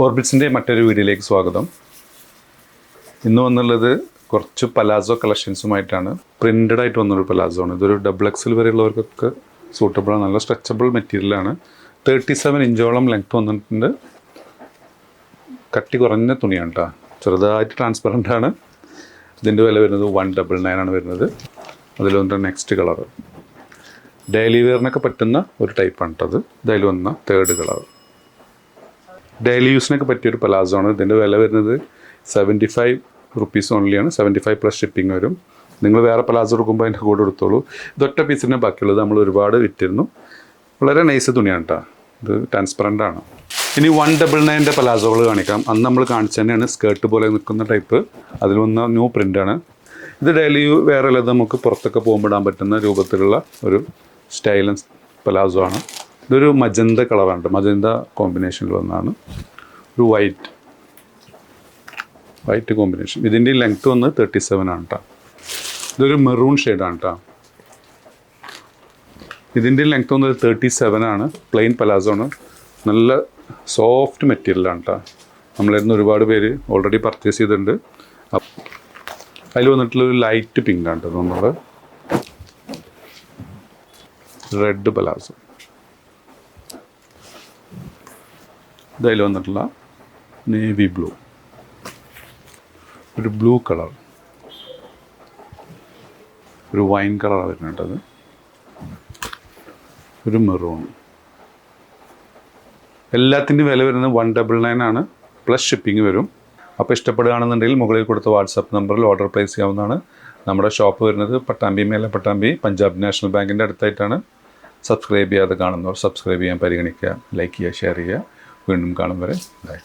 ഓർബിറ്റ്സിൻ്റെ മറ്റൊരു വീഡിയോയിലേക്ക് സ്വാഗതം. ഇന്ന് വന്നുള്ളത് കുറച്ച് പലാസോ കളക്ഷൻസുമായിട്ടാണ്. പ്രിൻ്റഡ് ആയിട്ട് വന്നൊരു പലാസോ ആണ്. ഇതൊരു XXL വരെയുള്ളവർക്കൊക്കെ സൂട്ടബിളാണ്. നല്ല സ്ട്രെച്ചബിൾ മെറ്റീരിയലാണ്. 37 ഇഞ്ചോളം ലെങ്ത് വന്നിട്ടുണ്ട്. കട്ടി കുറഞ്ഞ തുണിയാണ് കേട്ടോ. ചെറുതായിട്ട് ട്രാൻസ്പെറൻ്റ് ആണ്. ഇതിൻ്റെ വില വരുന്നത് 199 ആണ് വരുന്നത്. അതിൽ വന്നിട്ട് നെക്സ്റ്റ് കളർ ഡെയിലി വെയറിനൊക്കെ പറ്റുന്ന ഒരു ടൈപ്പാണ് കേട്ടത്. ഇതിൽ വന്ന തേർഡ് കളർ ഡെയിലി യൂസിനൊക്കെ പറ്റിയൊരു പലാസോ ആണ്. ഇതിൻ്റെ വില വരുന്നത് 75 റുപ്പീസ് ഓൺലിയാണ്. 75 പ്ലസ് ഷിപ്പിംഗ് വരും. നിങ്ങൾ വേറെ പലാസോ എടുക്കുമ്പോൾ അതിൻ്റെ കൂടെ എടുത്തോളൂ. ഇതൊറ്റ പീസിൻ്റെ ബാക്കിയുള്ളത് നമ്മൾ ഒരുപാട് വിറ്റിരുന്നു. വളരെ നൈസ് തുണിയാണ് കേട്ടോ. ഇത് ട്രാൻസ്പെറൻ്റ് ആണ്. ഇനി 199 പലാസോകൾ കാണിക്കാം. അന്ന് നമ്മൾ കാണിച്ചു തന്നെയാണ് സ്കേർട്ട് പോലെ നിൽക്കുന്ന ടൈപ്പ്. അതിൽ വന്ന ന്യൂ പ്രിൻ്റാണ്. ഇത് ഡെയിലി വേറെ ഉള്ളത് നമുക്ക് പുറത്തൊക്കെ പോകുമ്പോൾ ഇടാൻ പറ്റുന്ന രൂപത്തിലുള്ള ഒരു സ്റ്റൈലൻ പലാസോ ആണ്. ഇതൊരു മജന്ത കളറാണ്. മജന്ത കോമ്പിനേഷനിൽ വന്നതാണ്. ഒരു വൈറ്റ് കോമ്പിനേഷൻ. ഇതിൻ്റെ ലെങ്ത്ത് വന്ന് 37 ആണ് കേട്ടോ. ഇതൊരു മെറൂൺ ഷെയ്ഡാണ് കേട്ടോ. ഇതിൻ്റെ ലെങ്ത്ത് വന്നത് 37 ആണ്. പ്ലെയിൻ പലാസോ ആണ്. നല്ല സോഫ്റ്റ് മെറ്റീരിയലാണ് കേട്ടോ. നമ്മളിരുന്ന് ഒരുപാട് പേര് ഓൾറെഡി പർച്ചേസ് ചെയ്തിട്ടുണ്ട്. അതിൽ വന്നിട്ടുള്ളൊരു ലൈറ്റ് പിങ്ക് ആണ് കേട്ടോ. നമ്മൾ റെഡ് പലാസോ. ഇതിൽ വന്നിട്ടുള്ള നേവി ബ്ലൂ, ഒരു ബ്ലൂ കളർ, ഒരു വൈൻ കളറാണ് വരുന്നത്. ഒരു മെറൂൺ. എല്ലാത്തിൻ്റെയും വില വരുന്നത് 199 ആണ്. പ്ലസ് ഷിപ്പിംഗ് വരും. അപ്പോൾ ഇഷ്ടപ്പെടുകയാണെന്നുണ്ടെങ്കിൽ മുകളിൽ കൊടുത്ത വാട്സാപ്പ് നമ്പറിൽ ഓർഡർ പ്ലേസ് ചെയ്യാവുന്നതാണ്. നമ്മുടെ ഷോപ്പ് വരുന്നത് പട്ടാമ്പി, മേലെ പട്ടാമ്പി, പഞ്ചാബ് നാഷണൽ ബാങ്കിൻ്റെ അടുത്തായിട്ടാണ്. സബ്സ്ക്രൈബ് ചെയ്യാതെ കാണുന്നവർ സബ്സ്ക്രൈബ് ചെയ്യാൻ പരിഗണിക്കുക. ലൈക്ക് ചെയ്യുക, ഷെയർ ചെയ്യുക. വീണ്ടും കാണും വരെ ബൈ.